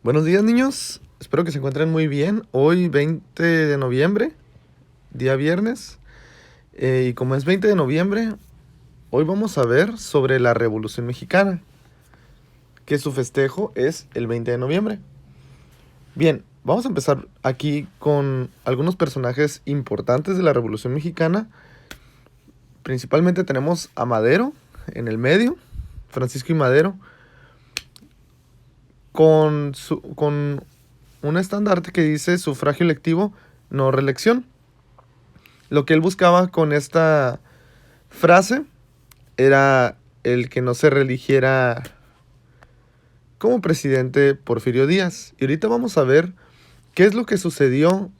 Buenos días, niños. Espero que se encuentren muy bien. Hoy 20 de noviembre, día viernes. Y como es 20 de noviembre, hoy vamos a ver sobre la Revolución Mexicana, que su festejo es el 20 de noviembre. Bien, vamos a empezar aquí con algunos personajes importantes de la Revolución Mexicana. Principalmente tenemos a Madero en el medio, Francisco y Madero, con un estandarte que dice sufragio electivo, no reelección. Lo que él buscaba con esta frase era el que no se reeligiera como presidente Porfirio Díaz. Y ahorita vamos a ver qué es lo que sucedió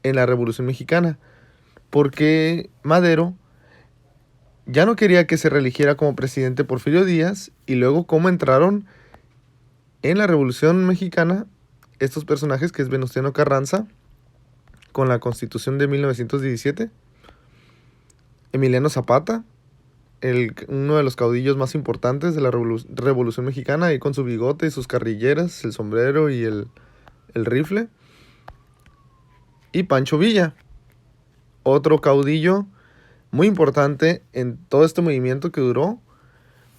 en la Revolución Mexicana. Porque Madero ya no quería que se reeligiera como presidente Porfirio Díaz, y luego cómo entraron en la Revolución Mexicana estos personajes, que es Venustiano Carranza con la Constitución de 1917, Emiliano Zapata, uno de los caudillos más importantes de la Revolución Mexicana, ahí con su bigote y sus carrilleras, el sombrero y el rifle. Y Pancho Villa, otro caudillo muy importante en todo este movimiento que duró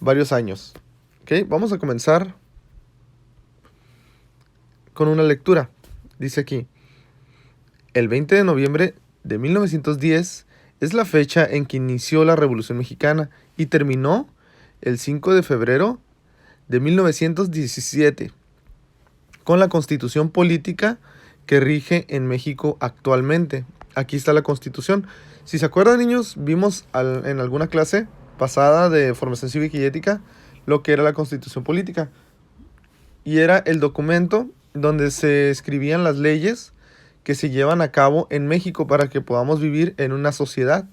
varios años. ¿Ok? Vamos a comenzar con una lectura. Dice aquí: el 20 de noviembre de 1910 es la fecha en que inició la Revolución Mexicana y terminó el 5 de febrero de 1917 con la Constitución política que rige en México actualmente. Aquí está la Constitución. Si se acuerdan, niños, vimos en alguna clase pasada de formación cívica y ética lo que era la Constitución política. Y era el documento donde se escribían las leyes que se llevan a cabo en México para que podamos vivir en una sociedad.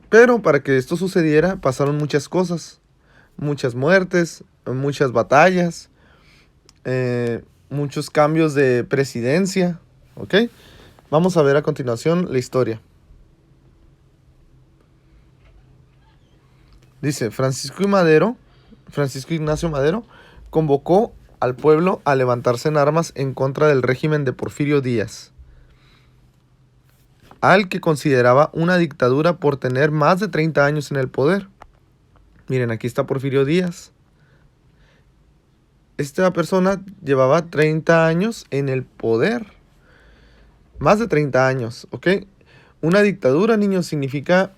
Pero para que esto sucediera pasaron muchas cosas, muchas muertes, muchas batallas, muchos cambios de presidencia, ¿ok? Vamos a ver a continuación la historia. Dice: Francisco Ignacio Madero, convocó al pueblo a levantarse en armas en contra del régimen de Porfirio Díaz, al que consideraba una dictadura por tener más de 30 años en el poder. Miren, aquí está Porfirio Díaz. Esta persona llevaba 30 años en el poder. Más de 30 años, ¿ok? Una dictadura, niños, significa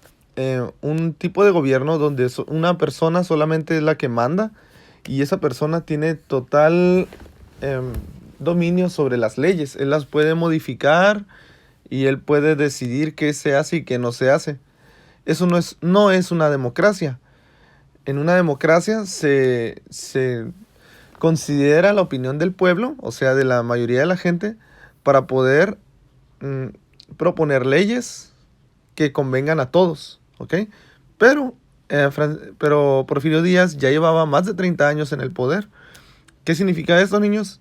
un tipo de gobierno donde una persona solamente es la que manda, y esa persona tiene total dominio sobre las leyes. Él las puede modificar y él puede decidir qué se hace y qué no se hace. Eso no es una democracia. En una democracia se considera la opinión del pueblo, o sea, de la mayoría de la gente, para poder proponer leyes que convengan a todos, ¿ok? Pero, pero Porfirio Díaz ya llevaba más de 30 años en el poder. ¿Qué significa esto, niños?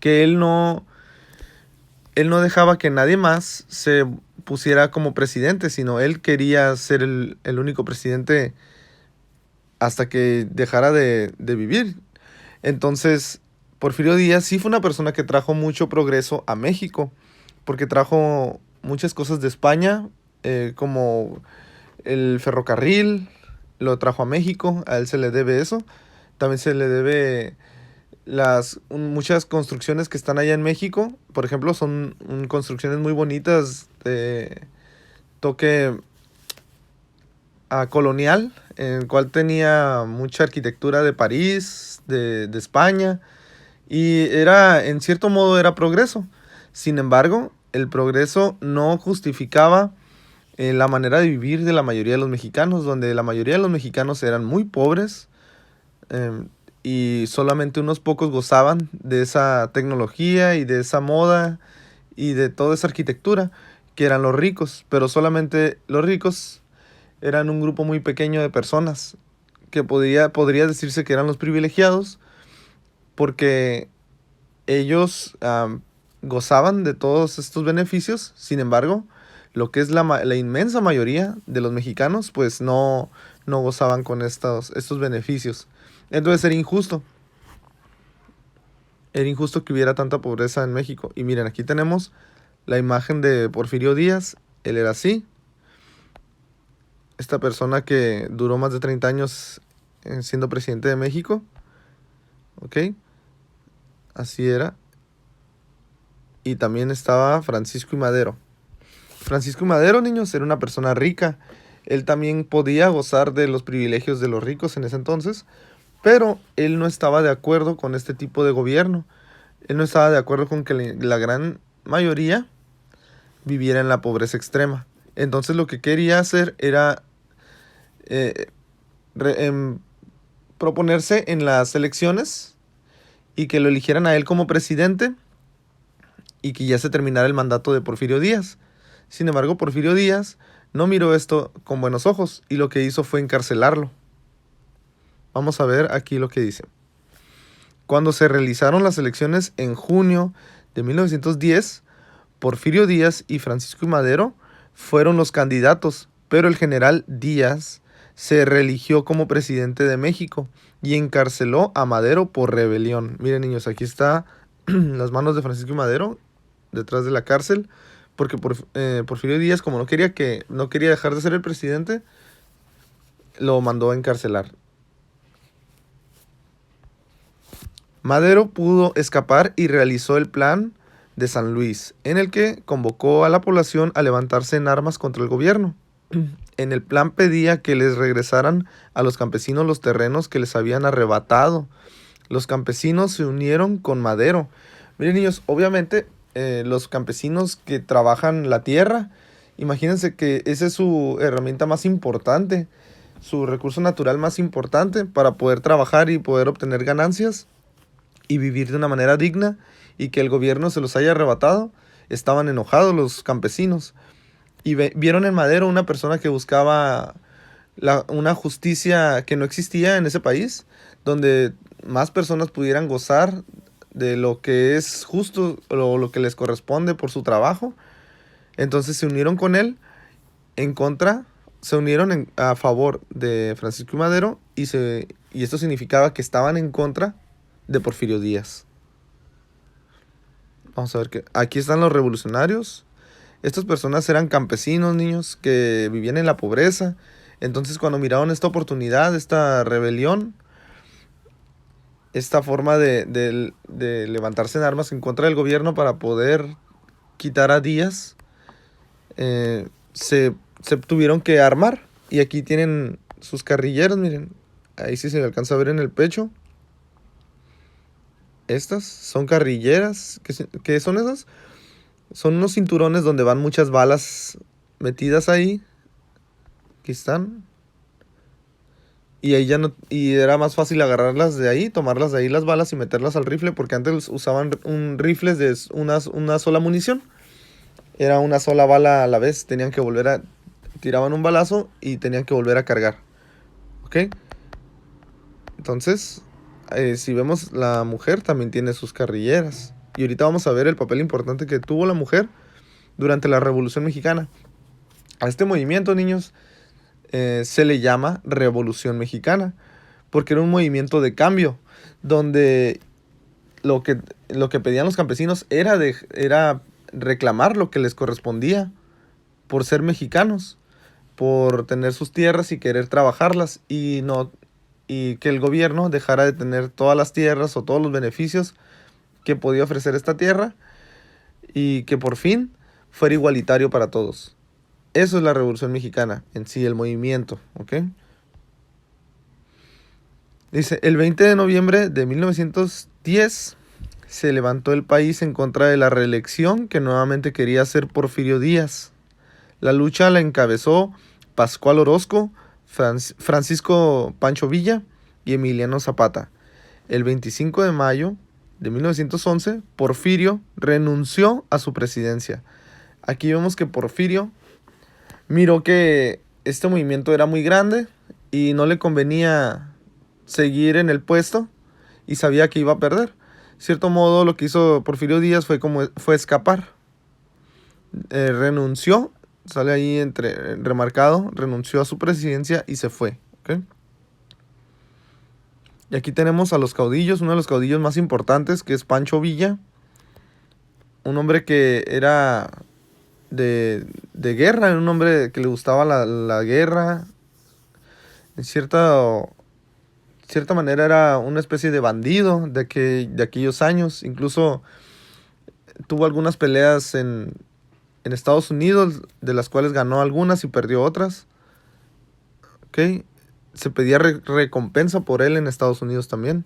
Que él no dejaba que nadie más se pusiera como presidente, sino él quería ser el único presidente hasta que dejara de vivir. Entonces, Porfirio Díaz sí fue una persona que trajo mucho progreso a México, porque trajo muchas cosas de España, como el ferrocarril, lo trajo a México, a él se le debe eso. También se le debe muchas construcciones que están allá en México. Por ejemplo, son construcciones muy bonitas de toque colonial, en el cual tenía mucha arquitectura de París, de España, y era, en cierto modo, era progreso. Sin embargo, el progreso no justificaba la manera de vivir de la mayoría de los mexicanos, donde la mayoría de los mexicanos eran muy pobres, y solamente unos pocos gozaban de esa tecnología y de esa moda y de toda esa arquitectura, que eran los ricos. Pero solamente los ricos eran un grupo muy pequeño de personas, que podría decirse que eran los privilegiados, porque ellos gozaban de todos estos beneficios. Sin embargo, lo que es la inmensa mayoría de los mexicanos, pues no gozaban con estos beneficios. Entonces era injusto. Era injusto que hubiera tanta pobreza en México. Y miren, aquí tenemos la imagen de Porfirio Díaz. Él era así. Esta persona que duró más de 30 años siendo presidente de México. ¿Ok? Así era. Y también estaba Francisco y Madero. Francisco y Madero, niños, era una persona rica. Él también podía gozar de los privilegios de los ricos en ese entonces, pero él no estaba de acuerdo con este tipo de gobierno. Él no estaba de acuerdo con que la gran mayoría viviera en la pobreza extrema. Entonces lo que quería hacer era eh, re- em, proponerse en las elecciones y que lo eligieran a él como presidente y que ya se terminara el mandato de Porfirio Díaz. Sin embargo, Porfirio Díaz no miró esto con buenos ojos y lo que hizo fue encarcelarlo. Vamos a ver aquí lo que dice. Cuando se realizaron las elecciones en junio de 1910, Porfirio Díaz y Francisco y Madero fueron los candidatos, pero el general Díaz se reeligió como presidente de México y encarceló a Madero por rebelión. Miren, niños, aquí está las manos de Francisco y Madero detrás de la cárcel, porque Porfirio Díaz, como no quería dejar de ser el presidente, lo mandó a encarcelar. Madero pudo escapar y realizó el plan de San Luis, en el que convocó a la población a levantarse en armas contra el gobierno. En el plan pedía que les regresaran a los campesinos los terrenos que les habían arrebatado. Los campesinos se unieron con Madero. Miren, niños, obviamente los campesinos que trabajan la tierra, imagínense que esa es su herramienta más importante, su recurso natural más importante para poder trabajar y poder obtener ganancias y vivir de una manera digna, y que el gobierno se los haya arrebatado. Estaban enojados los campesinos y vieron en Madero una persona que buscaba una justicia que no existía en ese país, donde más personas pudieran gozar de lo que es justo o lo que les corresponde por su trabajo. Entonces se unieron con él en contra, se unieron a favor de Francisco y Madero, y esto significaba que estaban en contra de Porfirio Díaz. Vamos a ver que aquí están los revolucionarios. Estas personas eran campesinos, niños, que vivían en la pobreza. Entonces, cuando miraron esta oportunidad, esta rebelión, esta forma de levantarse en armas en contra del gobierno para poder quitar a Díaz, eh, se tuvieron que armar. Y aquí tienen sus carrilleras, miren. Ahí sí se alcanza a ver en el pecho. Estas son carrilleras. ¿Qué son esas? Son unos cinturones donde van muchas balas metidas ahí. Aquí están. Y ahí ya no, y era más fácil agarrarlas de ahí, tomarlas de ahí las balas y meterlas al rifle, porque antes usaban rifles de una sola munición. Era una sola bala a la vez. Tiraban un balazo y tenían que volver a cargar. ¿Ok? Entonces, si vemos, la mujer también tiene sus carrilleras. Y ahorita vamos a ver el papel importante que tuvo la mujer durante la Revolución Mexicana. A este movimiento, niños, se le llama Revolución Mexicana, porque era un movimiento de cambio, donde lo que pedían los campesinos era reclamar lo que les correspondía por ser mexicanos, por tener sus tierras y querer trabajarlas, y que el gobierno dejara de tener todas las tierras o todos los beneficios que podía ofrecer esta tierra, y que por fin fuera igualitario para todos. Eso es la Revolución Mexicana en sí, el movimiento, ¿ok? Dice, el 20 de noviembre de 1910 se levantó el país en contra de la reelección que nuevamente quería hacer Porfirio Díaz. La lucha la encabezó Pascual Orozco, Francisco Pancho Villa y Emiliano Zapata. El 25 de mayo de 1911, Porfirio renunció a su presidencia. Aquí vemos que Porfirio miró que este movimiento era muy grande y no le convenía seguir en el puesto, y sabía que iba a perder. De cierto modo, lo que hizo Porfirio Díaz fue escapar. Renunció, sale ahí remarcado, renunció a su presidencia y se fue. ¿Ok? Y aquí tenemos a los caudillos, uno de los caudillos más importantes, que es Pancho Villa, un hombre que era de guerra, un hombre que le gustaba la guerra. En cierta manera era una especie de bandido de aquellos años. Incluso tuvo algunas peleas en Estados Unidos, de las cuales ganó algunas y perdió otras. ¿Ok? Se pedía recompensa por él en Estados Unidos también.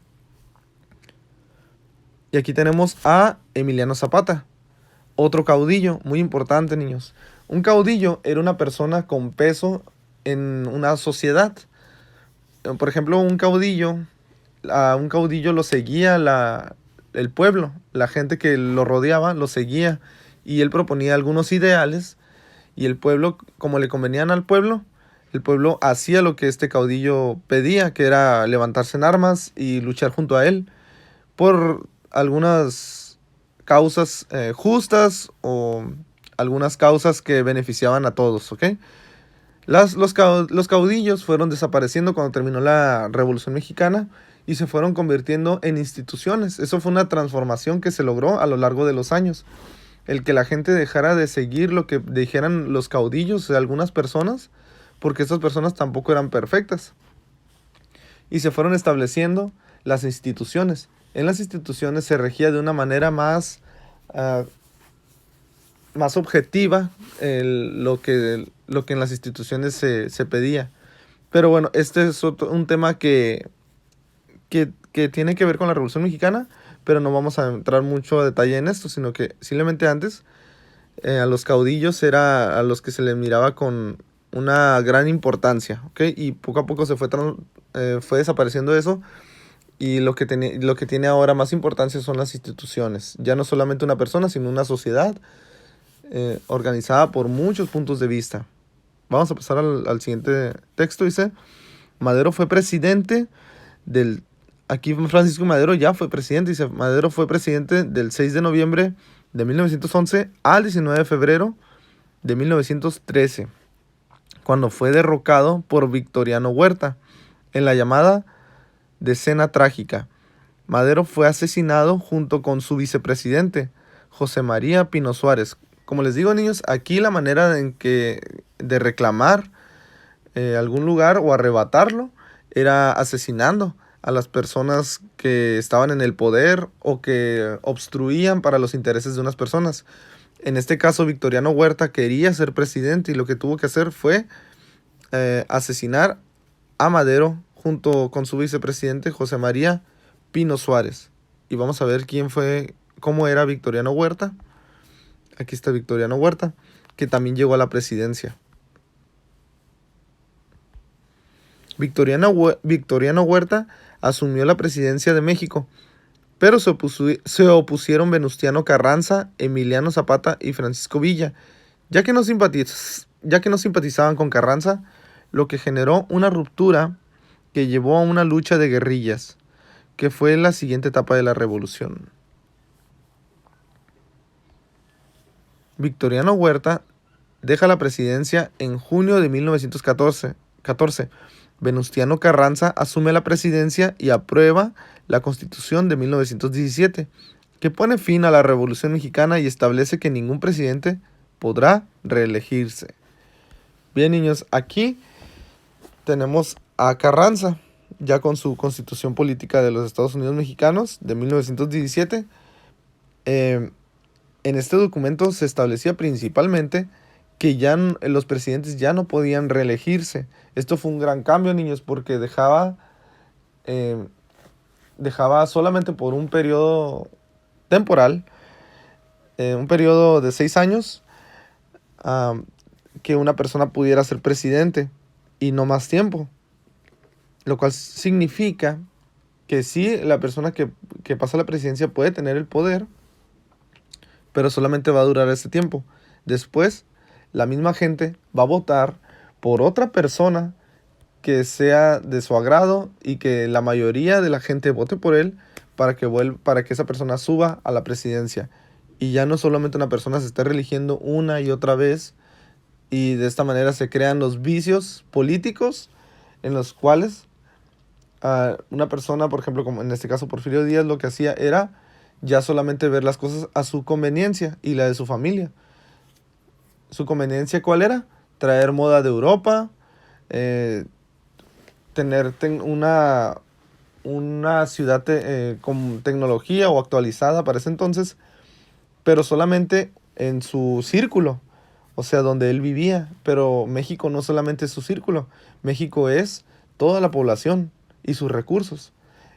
Y aquí tenemos a Emiliano Zapata, otro caudillo muy importante, niños. Un caudillo era una persona con peso en una sociedad. Por ejemplo, a un caudillo lo seguía el pueblo, la gente que lo rodeaba lo seguía y él proponía algunos ideales y el pueblo, como le convenían al pueblo, el pueblo hacía lo que este caudillo pedía, que era levantarse en armas y luchar junto a él por algunas causas justas o algunas causas que beneficiaban a todos, ¿ok? Los caudillos fueron desapareciendo cuando terminó la Revolución Mexicana y se fueron convirtiendo en instituciones. Eso fue una transformación que se logró a lo largo de los años. El que la gente dejara de seguir lo que dijeran los caudillos de algunas personas, porque esas personas tampoco eran perfectas. Y se fueron estableciendo las instituciones. En las instituciones se regía de una manera ah, más objetiva lo que en las instituciones se pedía. Pero bueno, este es un tema que tiene que ver con la Revolución Mexicana, pero no vamos a entrar mucho a detalle en esto, sino que simplemente antes a los caudillos era a los que se les miraba con una gran importancia, ¿ok? Y poco a poco fue desapareciendo eso y lo que tiene ahora más importancia son las instituciones. Ya no solamente una persona, sino una sociedad organizada por muchos puntos de vista. Vamos a pasar al siguiente texto. Dice, Madero fue presidente del... Aquí Francisco Madero ya fue presidente. Dice, Madero fue presidente del 6 de noviembre de 1911 al 19 de febrero de 1913, cuando fue derrocado por Victoriano Huerta en la llamada Decena Trágica. Madero fue asesinado junto con su vicepresidente, José María Pino Suárez. Como les digo, niños, aquí la manera de reclamar algún lugar o arrebatarlo era asesinando a las personas que estaban en el poder o que obstruían para los intereses de unas personas. En este caso, Victoriano Huerta quería ser presidente y lo que tuvo que hacer fue asesinar a Madero junto con su vicepresidente José María Pino Suárez. Y vamos a ver cómo era Victoriano Huerta. Aquí está Victoriano Huerta, que también llegó a la presidencia. Victoriano Huerta asumió la presidencia de México, pero se opusieron Venustiano Carranza, Emiliano Zapata y Francisco Villa, ya que no simpatizaban con Carranza, lo que generó una ruptura que llevó a una lucha de guerrillas, que fue la siguiente etapa de la revolución. Victoriano Huerta deja la presidencia en junio de 1914. Venustiano Carranza asume la presidencia y aprueba la Constitución de 1917, que pone fin a la Revolución Mexicana y establece que ningún presidente podrá reelegirse. Bien, niños, aquí tenemos a Carranza, ya con su Constitución Política de los Estados Unidos Mexicanos de 1917. En este documento se establecía principalmente que los presidentes ya no podían reelegirse. Esto fue un gran cambio, niños, porque dejaba solamente por un periodo temporal, un periodo de 6 años, que una persona pudiera ser presidente y no más tiempo. Lo cual significa que sí, la persona que pasa la presidencia puede tener el poder, pero solamente va a durar ese tiempo. Después, la misma gente va a votar por otra persona que sea de su agrado y que la mayoría de la gente vote por él para que esa persona suba a la presidencia. Y ya no solamente una persona se esté reeligiendo una y otra vez, y de esta manera se crean los vicios políticos en los cuales una persona, por ejemplo, como en este caso Porfirio Díaz, lo que hacía era ya solamente ver las cosas a su conveniencia y la de su familia. ¿Su conveniencia cuál era? Traer moda de Europa, eh, tener una ciudad con tecnología o actualizada para ese entonces, pero solamente en su círculo, o sea, donde él vivía. Pero México no solamente es su círculo, México es toda la población y sus recursos.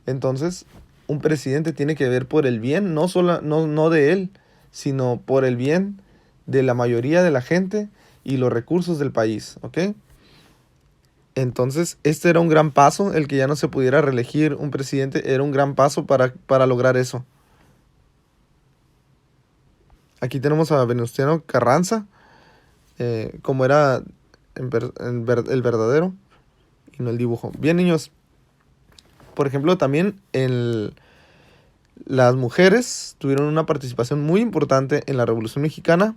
Entonces, un presidente tiene que ver por el bien, no de él, sino por el bien de la mayoría de la gente y los recursos del país, ¿ok? Entonces, este era un gran paso, el que ya no se pudiera reelegir un presidente, era un gran paso para lograr eso. Aquí tenemos a Venustiano Carranza, como era el verdadero y no el dibujo. Bien, niños, por ejemplo, también las mujeres tuvieron una participación muy importante en la Revolución Mexicana.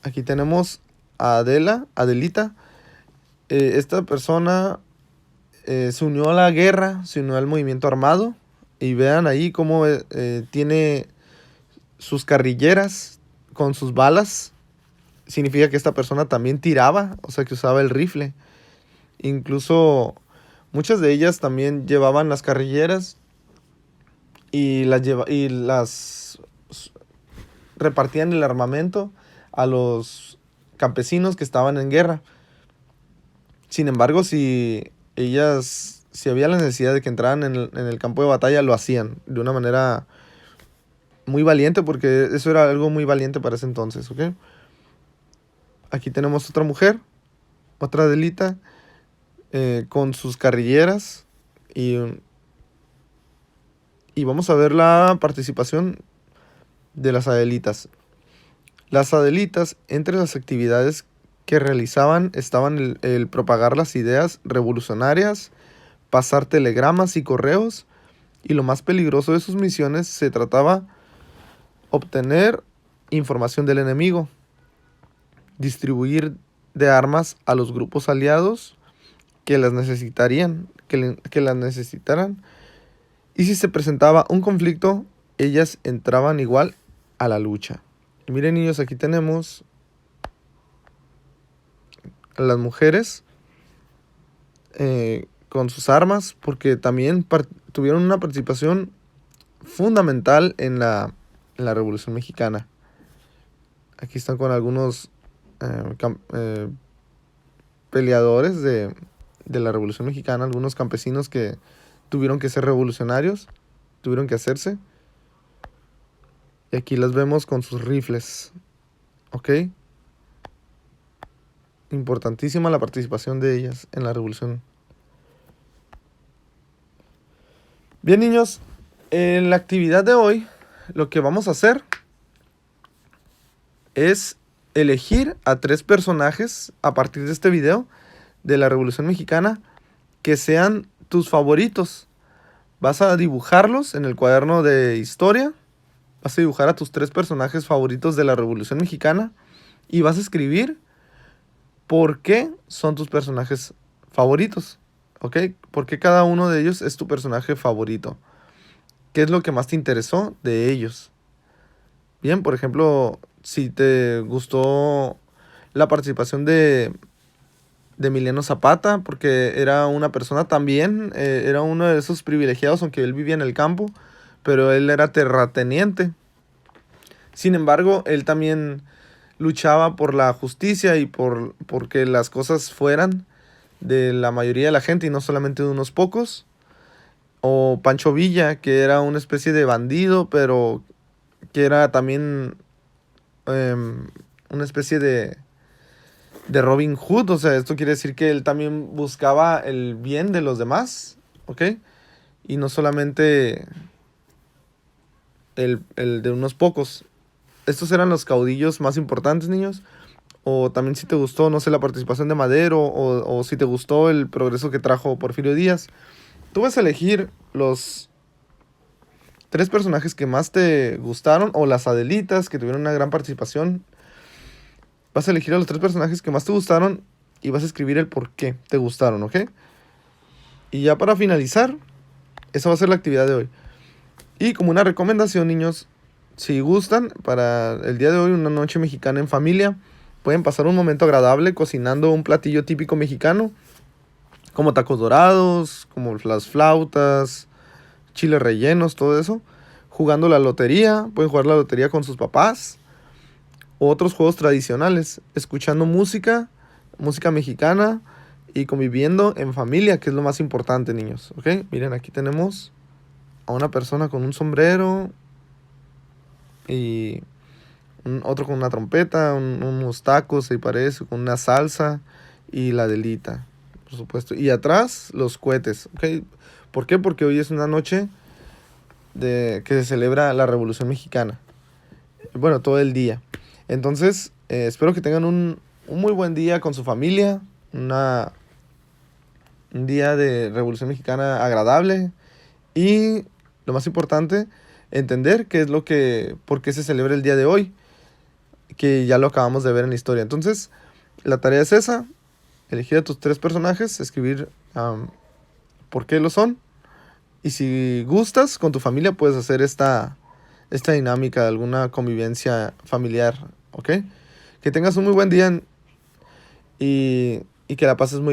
Aquí tenemos a Adelita. Esta persona se unió a la guerra, se unió al movimiento armado. Y vean ahí cómo tiene sus carrilleras con sus balas. Significa que esta persona también tiraba, o sea que usaba el rifle. Incluso muchas de ellas también llevaban las carrilleras y las repartían el armamento a los campesinos que estaban en guerra. Sin embargo, si había la necesidad de que entraran en el campo de batalla, lo hacían de una manera muy valiente, porque eso era algo muy valiente para ese entonces, ¿ok? Aquí tenemos otra mujer, otra Adelita, con sus carrilleras y, y vamos a ver la participación de las Adelitas. Las Adelitas, entre las actividades que realizaban, estaban el propagar las ideas revolucionarias, pasar telegramas y correos, y lo más peligroso de sus misiones se trataba obtener información del enemigo, distribuir de armas a los grupos aliados que las que las necesitaran, y si se presentaba un conflicto, ellas entraban igual a la lucha. Y miren, niños, aquí tenemos a las mujeres con sus armas, porque también tuvieron una participación fundamental en la Revolución Mexicana. Aquí están con algunos peleadores de la Revolución Mexicana, algunos campesinos que tuvieron que ser revolucionarios, tuvieron que hacerse. Y aquí las vemos con sus rifles, ¿ok? Importantísima la participación de ellas en la revolución. Bien, niños, en la actividad de hoy, lo que vamos a hacer es elegir a 3 personajes a partir de este video de la Revolución Mexicana que sean tus favoritos. Vas a dibujarlos en el cuaderno de historia. Vas a dibujar a tus 3 personajes favoritos de la Revolución Mexicana y vas a escribir por qué son tus personajes favoritos, ¿ok? Porque cada uno de ellos es tu personaje favorito. ¿Qué es lo que más te interesó de ellos? Bien, por ejemplo, si te gustó la participación de Emiliano Zapata, porque era una persona también, era uno de esos privilegiados, aunque él vivía en el campo, pero él era terrateniente. Sin embargo, él también luchaba por la justicia y porque las cosas fueran de la mayoría de la gente y no solamente de unos pocos. O Pancho Villa, que era una especie de bandido, pero que era también una especie de Robin Hood. O sea, esto quiere decir que él también buscaba el bien de los demás, ¿ok? Y no solamente el de unos pocos. Estos eran los caudillos más importantes, niños. O también si te gustó, no sé, la participación de Madero, o si te gustó el progreso que trajo Porfirio Díaz. Tú vas a elegir los 3 personajes que más te gustaron, o las Adelitas, que tuvieron una gran participación. Vas a elegir a los 3 personajes que más te gustaron y vas a escribir el por qué te gustaron, ¿ok? Y ya para finalizar, esa va a ser la actividad de hoy. Y como una recomendación, niños, si gustan, para el día de hoy, una noche mexicana en familia, pueden pasar un momento agradable cocinando un platillo típico mexicano, como tacos dorados, como las flautas, chiles rellenos, todo eso. Jugando la lotería, pueden jugar la lotería con sus papás, o otros juegos tradicionales, escuchando música, música mexicana y conviviendo en familia, que es lo más importante, niños. ¿Ok? Miren, aquí tenemos a una persona con un sombrero y otro con una trompeta, unos tacos, se parece, con una salsa y la delita, por supuesto. Y atrás los cohetes, ¿ok? ¿Por qué? Porque hoy es una noche que se celebra la Revolución Mexicana. Bueno, todo el día. Entonces, espero que tengan un muy buen día con su familia, un día de Revolución Mexicana agradable y, lo más importante, entender qué es por qué se celebra el día de hoy, que ya lo acabamos de ver en la historia. Entonces, la tarea es esa, elegir a tus 3 personajes, escribir por qué lo son, y si gustas, con tu familia puedes hacer esta dinámica de alguna convivencia familiar, ¿ok? Que tengas un muy buen día y que la pases muy